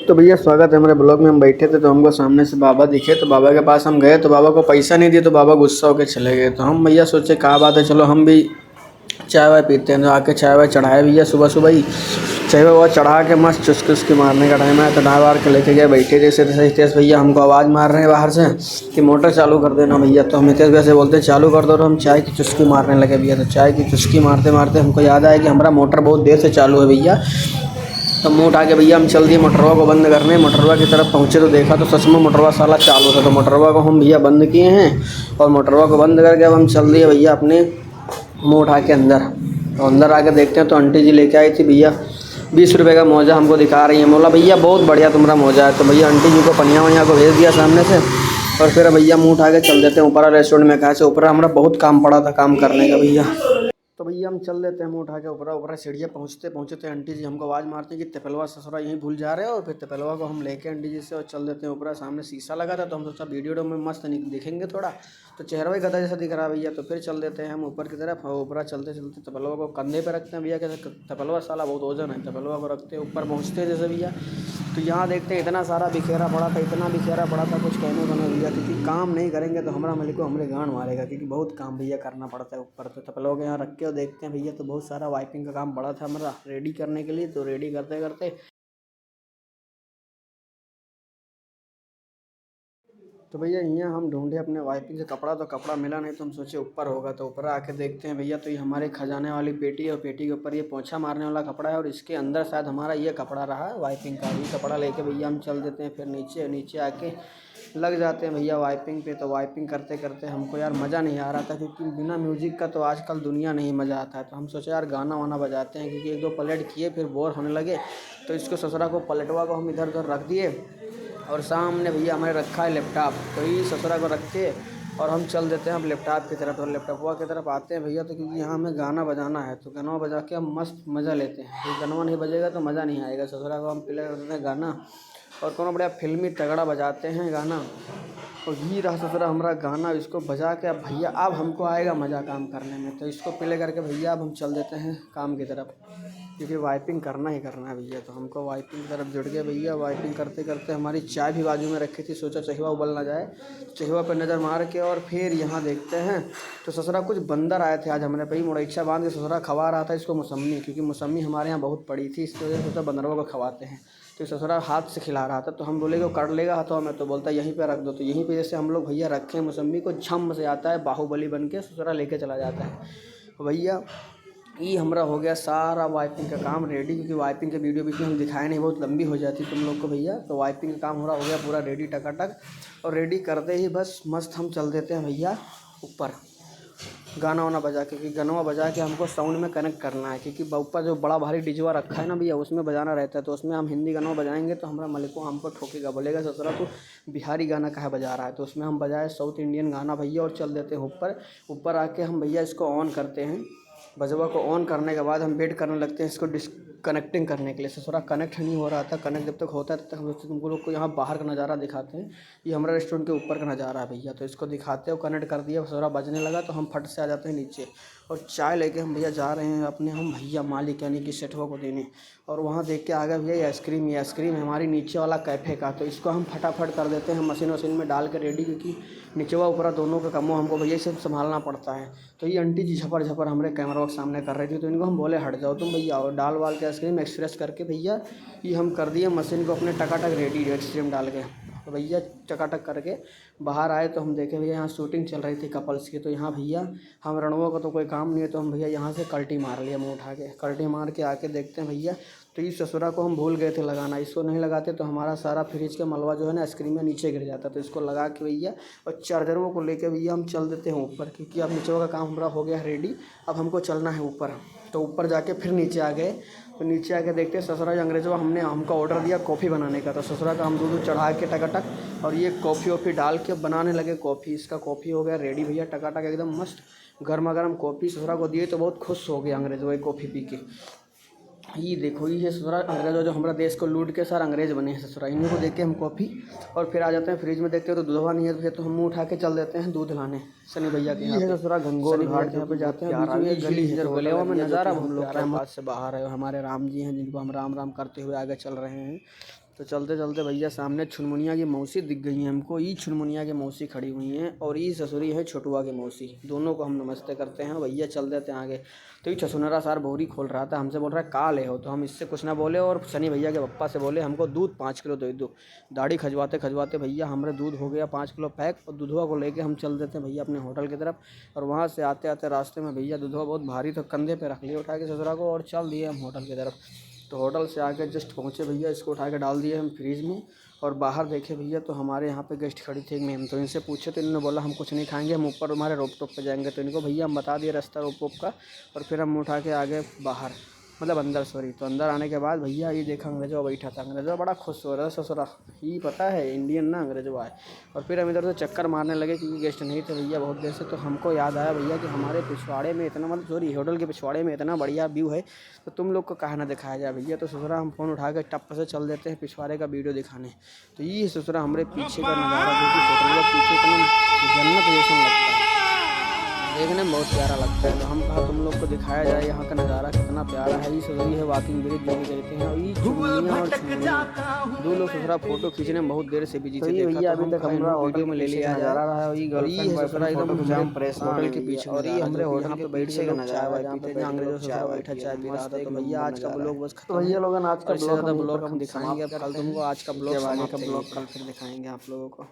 तो भैया स्वागत है हमारे ब्लॉग में। हम बैठे थे तो हमको सामने से बाबा दिखे, तो बाबा के पास हम गए तो बाबा को पैसा नहीं दिए, तो बाबा गुस्सा होकर चले गए। तो हम भैया सोचे क्या बात है, चलो हम भी चाय वाय पीते हैं। तो आके चाय वाय चढ़ाए भैया, सुबह सुबह ही चाय वाय चढ़ा के मस्त चुस्की उसकी मारने का टाइम आया तो नहा वार के लेके गए। बैठे जैसे हितेश भैया हमको आवाज़ मार रहे हैं बाहर से कि मोटर चालू कर देना भैया। तो हम हितेश भैया से बोलते चालू कर दो, और हम चाय की चुस्की मारने लगे भैया। तो चाय की चुस्की मारते मारते हमको याद आया कि हमारा मोटर बहुत देर से चालू है भैया। तो मुँह उठा के भैया हम चल दिए मोटरवा को बंद करने। मोटरवा की तरफ पहुँचे तो देखा तो सच में मोटरवा साला चालू था। तो मोटरवा को हम भैया बंद किए हैं, और मोटरवा को बंद करके अब हम चल दिए भैया अपने मुँह उठा के अंदर। तो अंदर आके देखते हैं तो आंटी जी लेके आई थी भैया 20 रुपये का मोजा हमको दिखा रही है। बोला भैया बहुत बढ़िया तुम्हारा मोजा है। तो भैया आंटी जी को पनिया वनिया को भेज दिया सामने से, और फिर भैया मुँह उठा के चल देते हैं ऊपर रेस्टोरेंट में। कहा से ऊपर हमारा बहुत काम पड़ा था काम करने का भैया। तो भैया हम चल देते हैं मुँह उठा के ऊपर। ऊपर सीढ़ियाँ पहुँचते पहुँचते आंटी जी हमको आवाज़ मारती है कि तपेलवा ससुरा यहीं भूल जा रहे हो। और फिर तपेलवा को हम लेके आंटी जी से और चल देते हैं ऊपर। सामने शीशा लगा था तो हम सोचा वीडियो में मस्त दिखेंगे थोड़ा, तो चेहरा भी गधा जैसा दिख रहा है भैया। तो फिर चल देते हैं हम ऊपर की तरफ। और ऊपर चलते चलते तपेलवा को कंधे पे रखते हैं भैया। कैसे तपेलवा साला बहुत वजन है, तपेलवा को रखते हैं ऊपर पहुँचते हैं जैसे भैया। तो यहाँ देखते हैं इतना सारा बिखेरा पड़ा था, इतना बिखेरा पड़ा था कुछ कहने को नहीं भैया। क्योंकि काम नहीं करेंगे तो हमारा मालिक को हमारे गांड मारेगा, क्योंकि बहुत काम भैया करना पड़ता है ऊपर। तो तपेलवा को यहाँ रख के और देखते हैं भैया। तो बहुत सारा वाइपिंग का काम पड़ा था हमारा रेडी करने के लिए। तो रेडी करते करते तो भैया यहाँ हम ढूंढे अपने वाइपिंग से कपड़ा, तो कपड़ा मिला नहीं। तो हम सोचे ऊपर होगा, तो ऊपर आके देखते हैं भैया। तो ये हमारे खजाने वाली पेटी है, और पेटी के ऊपर ये पोंछा मारने वाला कपड़ा है, और इसके अंदर शायद हमारा ये कपड़ा रहा वाइपिंग का। ये कपड़ा लेके भैया हम चल देते हैं फिर नीचे। नीचे आके लग जाते हैं भैया वाइपिंग पे। तो वाइपिंग करते करते हमको यार मज़ा नहीं आ रहा था, क्योंकि बिना म्यूजिक का तो आजकल दुनिया नहीं मज़ा आता है। तो हम सोचे यार गाना वाना बजाते हैं, क्योंकि एक दो पलट किए फिर बोर होने लगे। तो इसको ससुरा को पलटवा को हम इधर उधर रख दिए, और सामने भैया हमारे रखा है लैपटॉप। तो ये ससुरा को रख के और हम चल देते हैं हम लैपटॉप की तरफ। और लैपटॉपवा की तरफ आते हैं भैया। तो क्योंकि यहाँ हमें गाना बजाना है, तो गाना बजा के हम मस्त मज़ा लेते हैं। ये गाना नहीं बजेगा तो मज़ा नहीं आएगा। ससुरा को हम प्ले कर देते हैं गाना, और कोनो बढ़िया फिल्मी तगड़ा बजाते हैं गाना। और ये रहा ससुरा हमारा गाना, इसको बजा के अब भैया अब हमको आएगा मज़ा काम करने में। तो इसको प्ले करके भैया अब हम चल देते हैं काम की तरफ, क्योंकि वाइपिंग करना ही करना है भैया। तो हमको वाइपिंग की तरफ जुड़ गए भैया। वाइपिंग करते करते हमारी चाय भी बाजू में रखी थी, सोचा चहिवा उबल ना जाए। चहिवा पर नज़र मार के और फिर यहाँ देखते हैं तो ससुरा कुछ बंदर आए थे आज हमारे पे ही। मुरैक्षा बांध के ससुरा खवा रहा था इसको मौसम्मी, क्योंकि मौसम्मी हमारे यहाँ बहुत पड़ी थी, इसकी वजह से सोचा बंदरों को खवाते हैं। तो ससुरा हाथ से खिला रहा था, तो हम बोले वो कर लेगा हाथों में, तो बोलता यहीं पे रख दो। तो यहीं पे जैसे हम लोग भैया रखे मौसम्मी को, झम से आता है बाहुबली बन के ससुरा लेके चला जाता है भैया। ये हमारा हो गया सारा वाइपिंग का काम रेडी, क्योंकि वाइपिंग के वीडियो बीच में हम दिखाए नहीं, बहुत लंबी हो जाती तुम लोग को भैया। तो वाइपिंग का काम हो गया पूरा रेडी टकाटक। और रेडी करते ही बस मस्त हम चल देते हैं भैया ऊपर गाना वाना बजा के, क्योंकि गाना बजा के हमको साउंड में कनेक्ट करना है। क्योंकि ऊपर जो बड़ा भारी डिजवा रखा है ना भैया, उसमें बजाना रहता है। तो उसमें हम हिंदी गाना बजाएंगे तो हमारा मालिक हमको ठोकेगा, बोलेगा ससुरा तो बिहारी गाना काहे बजा रहा है। तो उसमें हम बजाए साउथ इंडियन गाना भैया, और चल देते हैं ऊपर। ऊपर आके हम भैया इसको ऑन करते हैं। बजवा को ऑन करने के बाद हम वेट करने लगते हैं इसको डिस्कनेक्टिंग करने के लिए। ससुरा कनेक्ट नहीं हो रहा था। कनेक्ट जब तक होता है तब तक हम तुमको लोग को यहाँ बाहर का नज़ारा दिखाते हैं। ये हमारा रेस्टोरेंट के ऊपर का नज़ारा है भैया। तो इसको दिखाते हो, कनेक्ट कर दिया, ससुरा बजने लगा तो हम फट से आ जाते हैं नीचे। और चाय लेके हम भैया जा रहे हैं अपने हम भैया मालिक यानी कि सेठवा को देने। और वहाँ देख के आ गया भैया ये आइसक्रीम है हमारी नीचे वाला कैफ़े का। तो इसको हम फटाफट कर देते हैं मशीन वशीन में डाल के रेडी, क्योंकि नीचवा ऊपरा दोनों का कमो हमको भैया सब संभालना पड़ता है। तो ये आंटी जी झपर झपर हमारे कैमरा के सामने कर रही थी, तो इनको हम बोले हट जाओ तुम भैया। और डाल वाल के आइसक्रीम एक्सप्रेस करके भैया ये हम कर दिए मशीन को अपने टकाटक रेडी आइसक्रीम डाल के। तो भैया चकाटक करके बाहर आए तो हम देखे भैया यहाँ शूटिंग चल रही थी कपल्स की। तो यहाँ भैया हम रणुआ का तो कोई काम नहीं है, तो हम भैया यहाँ से कल्टी मार लिया मुँह उठा के। कल्टी मार के आके देखते हैं भैया, तो इस ससुरा को हम भूल गए थे लगाना। इसको नहीं लगाते तो हमारा सारा फ्रिज का मलबा जो है ना आइसक्रीम में नीचे गिर जाता। तो इसको लगा के भैया और चार्जरों को लेके भैया हम चल देते हैं ऊपर, क्योंकि अब नीचे का काम हमारा हो गया रेडी। अब हमको चलना है ऊपर। तो ऊपर जाके फिर नीचे आ गए। तो नीचे आके देखते हैं ससुरा अंग्रेजों हमने हमको ऑर्डर दिया कॉफ़ी बनाने का। तो ससुरा का हम दूध चढ़ा के टकाटक, और ये कॉफ़ी वॉफ़ी डाल के बनाने लगे कॉफ़ी। इसका कॉफ़ी हो गया रेडी भैया टकाटक एकदम मस्त गर्मा गर्म कॉफ़ी ससुरा को दिए। तो बहुत खुश हो गए अंग्रेजों ये कॉफ़ी पी के। ये देखो ये है ससुरा अंग्रेजों जो हमारा देश को लूट के सर अंग्रेज बने हैं ससुरा। इन्हीं को देख के हम कॉफ़ी और फिर आ जाते हैं फ्रिज में, देखते हैं तो दूधवा नहीं है भैया। तो हम मुँह उठा के चल देते हैं दूध लाने सनी भैया के यहाँ पे। ससुरा घंघोर घाट यहाँ पे जाते हैं, बीच में गली है, गलियावा में नज़ारा हम लोग टाइम पास से बाहर है। हमारे राम जी हैं जिनको हम राम राम करते हुए आगे चल रहे हैं। तो चलते चलते भैया सामने छुनमुनिया की मौसी दिख गई हैं हमको। ये छुनमुनिया की मौसी खड़ी हुई हैं और ये ससुरी है छोटुआ की मौसी। दोनों को हम नमस्ते करते हैं। भैया चल देते हैं आगे। तो ये छसुनरा सार बोरी खोल रहा था, हमसे बोल रहा है का ले हो। तो हम इससे कुछ ना बोले और सनी भैया के पप्पा से बोले हमको दूध 5 किलो दे दो। दाढ़ी खजवाते खजवाते भैया हमारे दूध हो गया 5 किलो पैक। और दूधवा को लेके हम चल देते हैं भैया अपने होटल की तरफ। और वहाँ से आते आते रास्ते में भैया दूधवा बहुत भारी तो कंधे पे रख लिया उठा के ससुरा को और चल दिए हम होटल की तरफ। तो होटल से आके जस्ट पहुँचे भैया, इसको उठा के डाल दिए हम फ्रीज में। और बाहर देखे भैया तो हमारे यहाँ पे गेस्ट खड़ी थी एक मैम। तो इनसे पूछे तो इन्होंने बोला हम कुछ नहीं खाएंगे, हम ऊपर हमारे रोप टॉप पे जाएंगे। तो इनको भैया हम बता दिए रास्ता रोप टॉप का। और फिर हम उठा के आगे बाहर, मतलब अंदर सॉरी। तो अंदर आने के बाद भैया ये देखा अंग्रेजवा बैठा था। अंग्रेजवा बड़ा खुश हो रहा था ससुरा, ये पता है इंडियन ना अंग्रेजवा है। और फिर हम इधर से चक्कर मारने लगे क्योंकि गेस्ट नहीं थे भैया बहुत देर से। तो हमको याद आया भैया कि हमारे पिछवाड़े में इतना, मतलब सॉरी होटल के पिछवाड़े में इतना बढ़िया व्यू है, तो तुम लोग को कहा ना दिखाया जाए भैया। तो ससुरा हम फ़ोन उठा के टप से चल देते हैं पिछवाड़े का वीडियो दिखाने। तो ये ससुरा हमारे पीछे का नज़ारा जो कि होटल के पीछे इतना जन्नत जैसा लगता है, देखने में बहुत प्यारा लगता है। तो हम कहा तुम लोग को दिखाया जाए यहाँ का नज़ारा कितना प्यारा है। ये ससुरी है वॉकिंग ब्रिज जो भी कहते हैं। और ये चुन्नियाँ और छुन्नियाँ, दो लोग ससुरा फोटो खींचने में बहुत देर से बिजी थे। भैया अभी तक हमारा वीडियो में ले लिया नज़ारा रहा है। और ये ससुरा एकदम होटल के पीछे और ये हमारे होटल के बैठ के लोग चाय वाय पीते हैं। अंग्रेजों ससुरा बैठा चाय पी रहा था। तो भैया आज का ब्लॉग बस खत्म। भैया लोग आज का ब्लॉग हम दिखाएंगे। अब कल तुमको आज का ब्लॉग कल फिर दिखाएंगे आप लोगों को।